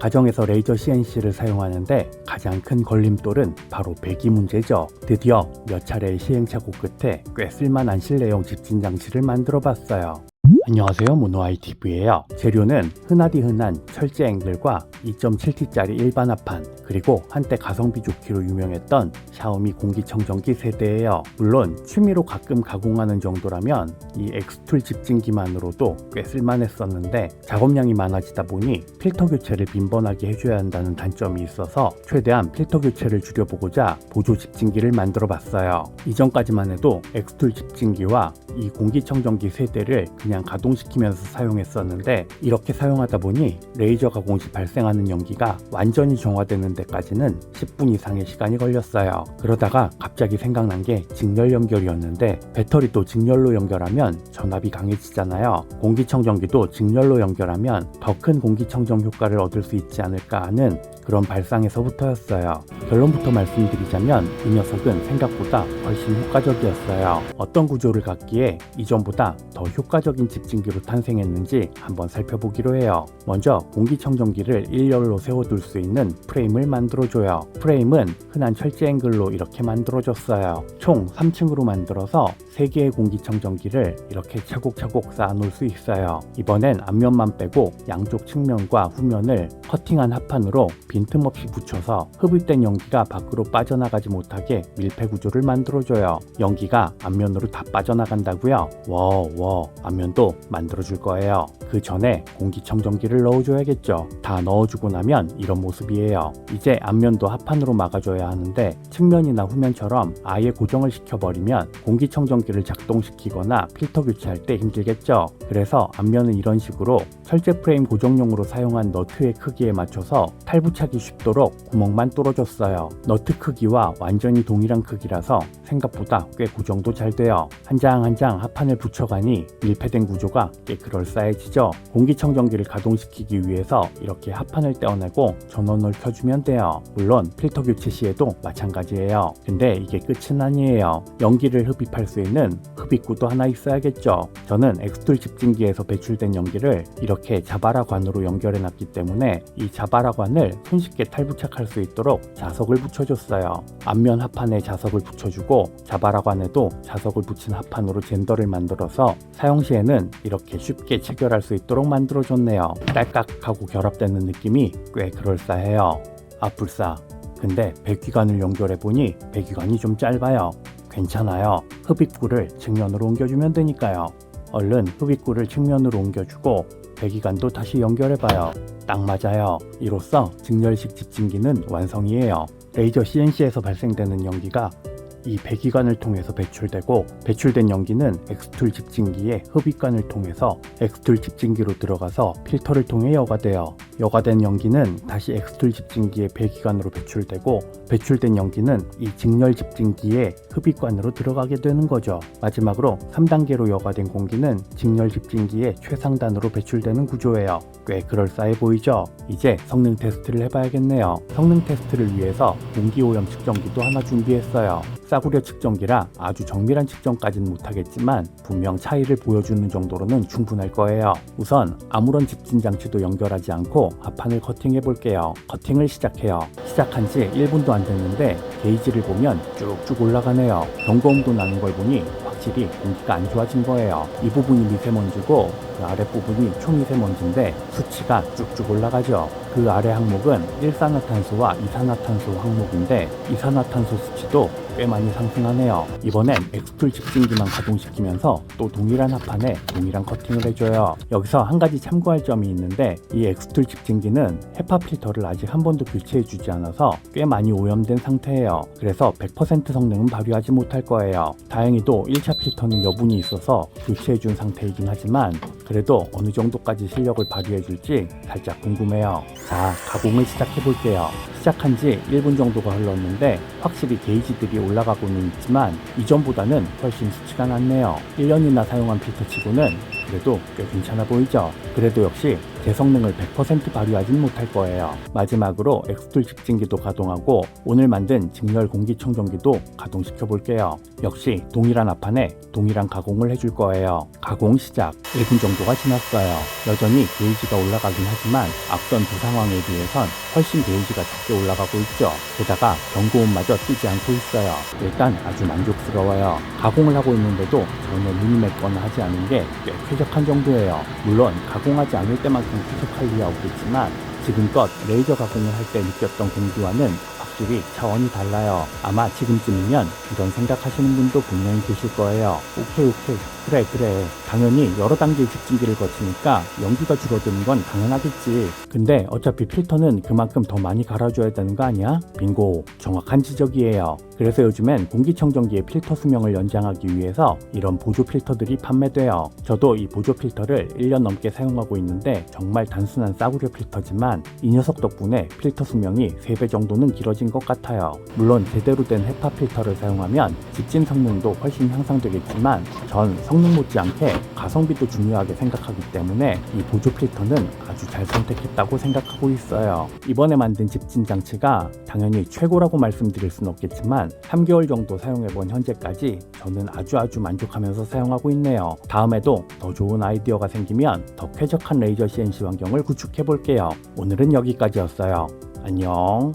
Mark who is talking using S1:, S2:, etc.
S1: 가정에서 레이저 CNC를 사용하는데 가장 큰 걸림돌은 바로 배기 문제죠. 드디어 몇 차례의 시행착오 끝에 꽤 쓸만한 실내용 집진 장치를 만들어 봤어요. 안녕하세요, 모노아이TV예요. 재료는 흔하디 흔한 철제 앵글과 2.7T짜리 일반 합판, 그리고 한때 가성비 좋기로 유명했던 샤오미 공기청정기 세대예요. 물론 취미로 가끔 가공하는 정도라면 이 엑스툴 집진기만으로도 꽤 쓸만했었는데 작업량이 많아지다 보니 필터 교체를 빈번하게 해줘야 한다는 단점이 있어서 최대한 필터 교체를 줄여보고자 보조 집진기를 만들어 봤어요. 이전까지만 해도 엑스툴 집진기와 이 공기청정기 세대를 그냥 가동시키면서 사용했었는데, 이렇게 사용하다 보니 레이저 가공 시 발생하는 연기가 완전히 정화되는 데까지는 10분 이상의 시간이 걸렸어요. 그러다가 갑자기 생각난 게 직렬 연결이었는데, 배터리도 직렬로 연결하면 전압이 강해지잖아요. 공기청정기도 직렬로 연결하면 더 큰 공기청정 효과를 얻을 수 있지 않을까 하는 그런 발상에서부터였어요. 결론부터 말씀드리자면 이 녀석은 생각보다 훨씬 효과적이었어요. 어떤 구조를 갖기에 이전보다 더 효과적인 집진기로 탄생했는지 한번 살펴보기로 해요. 먼저 공기청정기를 일렬로 세워둘 수 있는 프레임을 만들어줘요. 프레임은 흔한 철제 앵글로 이렇게 만들어졌어요. 총 3층으로 만들어서 3개의 공기청정기를 이렇게 차곡차곡 쌓아놓을 수 있어요. 이번엔 앞면만 빼고 양쪽 측면과 후면을 커팅한 합판으로 빈틈없이 붙여서 흡입된 연기가 밖으로 빠져나가지 못하게 밀폐 구조를 만들어줘요. 연기가 앞면으로 다 빠져나간다고요? 앞면도 만들어줄 거예요. 그 전에 공기청정기를 넣어줘야겠죠. 다 넣어주고 나면 이런 모습이에요. 이제 앞면도 합판으로 막아줘야 하는데 측면이나 후면처럼 아예 고정을 시켜버리면 공기청정기를 작동시키거나 필터 교체할 때 힘들겠죠. 그래서 앞면은 이런 식으로 철제 프레임 고정용으로 사용한 너트의 크기에 맞춰서 탈부착이 쉽도록 구멍만 뚫어줬어요. 너트 크기와 완전히 동일한 크기라서 생각보다 꽤 고정도 잘 돼요. 한 장 한 장 합판을 붙여가니 밀폐된 구조가 꽤 그럴싸해지죠. 공기청정기를 가동시키기 위해서 이렇게 합판을 떼어내고 전원을 켜주면 돼요. 물론 필터 교체 시에도 마찬가지예요. 근데 이게 끝은 아니에요. 연기를 흡입할 수 있는 흡입구도 하나 있어야겠죠. 저는 엑스툴 집진기에서 배출된 연기를 이렇게 자바라관으로 연결해 놨기 때문에 이 자바라관을 손쉽게 탈부착할 수 있도록 자석을 붙여줬어요. 앞면 합판에 자석을 붙여주고 자바라관에도 자석을 붙인 합판으로 젠더를 만들어서 사용 시에는 이렇게 쉽게 체결할 수 있도록 만들어줬네요. 딸깍하고 결합되는 느낌이 꽤 그럴싸해요. 불싸. 근데 배기관을 연결해보니 배기관이 좀 짧아요. 괜찮아요. 흡입구를 측면으로 옮겨주면 되니까요. 얼른 흡입구를 측면으로 옮겨주고 배기관도 다시 연결해봐요. 딱 맞아요. 이로써 직렬식 집진기는 완성이에요. 레이저 CNC에서 발생되는 연기가 이 배기관을 통해서 배출되고, 배출된 연기는 엑스툴 집진기의 흡입관을 통해서 엑스툴 집진기로 들어가서 필터를 통해 여과돼요. 여과된 연기는 다시 엑스툴 집진기의 배기관으로 배출되고, 배출된 연기는 이 직렬 집진기의 흡입관으로 들어가게 되는 거죠. 마지막으로 3단계로 여과된 공기는 직렬 집진기의 최상단으로 배출되는 구조예요. 꽤 그럴싸해 보이죠? 이제 성능 테스트를 해봐야겠네요. 성능 테스트를 위해서 공기오염 측정기도 하나 준비했어요. 싸구려 측정기라 아주 정밀한 측정까지는 못하겠지만 분명 차이를 보여주는 정도로는 충분할 거예요. 우선 아무런 집진 장치도 연결하지 않고 합판을 커팅해 볼게요. 커팅을 시작해요. 시작한 지 1분도 안 됐는데 게이지를 보면 쭉쭉 올라가네요. 경고음도 나는 걸 보니 확실히 공기가 안 좋아진 거예요. 이 부분이 미세먼지고 그 아랫부분이 초미세먼지인데 수치가 쭉쭉 올라가죠. 그 아래 항목은 일산화탄소와 이산화탄소 항목인데 이산화탄소 수치도 꽤 많이 상승하네요. 이번엔 엑스툴 집진기만 가동시키면서 또 동일한 합판에 동일한 커팅을 해줘요. 여기서 한 가지 참고할 점이 있는데, 이 엑스툴 집진기는 헤파 필터를 아직 한 번도 교체해주지 않아서 꽤 많이 오염된 상태예요. 그래서 100% 성능은 발휘하지 못할 거예요. 다행히도 1차 필터는 여분이 있어서 교체해준 상태이긴 하지만 그래도 어느 정도까지 실력을 발휘해줄지 살짝 궁금해요. 자, 가공을 시작해볼게요. 시작한 지 1분 정도가 흘렀는데 확실히 게이지들이 올라가고는 있지만 이전보다는 훨씬 수치가 낮네요. 1년이나 사용한 필터치고는 그래도 꽤 괜찮아 보이죠? 그래도 역시 제 성능을 100% 발휘하진 못할 거예요. 마지막으로 엑스툴 집진기도 가동하고 오늘 만든 직렬 공기청정기도 가동시켜 볼게요. 역시 동일한 압판에 동일한 가공을 해줄 거예요. 가공 시작. 1분 정도가 지났어요. 여전히 게이지가 올라가긴 하지만 앞선 두 상황에 비해선 훨씬 게이지가 적게 올라가고 있죠. 게다가 경고음마저 뜨지 않고 있어요. 일단 아주 만족스러워요. 가공을 하고 있는데도 전혀 눈이 맵거나 하지 않은 게 꽤 쾌적한 정도예요. 물론 가공하지 않을 때만큼 쾌적할 리야 없겠지만 지금껏 레이저 가공을 할 때 느꼈던 공기와는 확실히 차원이 달라요. 아마 지금쯤이면 이런 생각하시는 분도 분명히 계실 거예요. 오케이 그래 당연히 여러 단계의 집진기를 거치니까 연기가 줄어드는 건 당연하겠지. 근데 어차피 필터는 그만큼 더 많이 갈아줘야 되는 거 아니야? 빙고, 정확한 지적이에요. 그래서 요즘엔 공기청정기의 필터 수명을 연장하기 위해서 이런 보조 필터들이 판매돼요. 저도 이 보조 필터를 1년 넘게 사용하고 있는데 정말 단순한 싸구려 필터지만 이 녀석 덕분에 필터 수명이 3배 정도는 길어진 것 같아요. 물론 제대로 된 헤파 필터를 사용하면 집진 성능도 훨씬 향상되겠지만 전 성능 못지않게 가성비도 중요하게 생각하기 때문에 이 보조 필터는 아주 잘 선택했다고 생각하고 있어요. 이번에 만든 집진 장치가 당연히 최고라고 말씀드릴 순 없겠지만 3개월 정도 사용해본 현재까지 저는 아주 만족하면서 사용하고 있네요. 다음에도 더 좋은 아이디어가 생기면 더 쾌적한 레이저 CNC 환경을 구축해 볼게요. 오늘은 여기까지였어요. 안녕.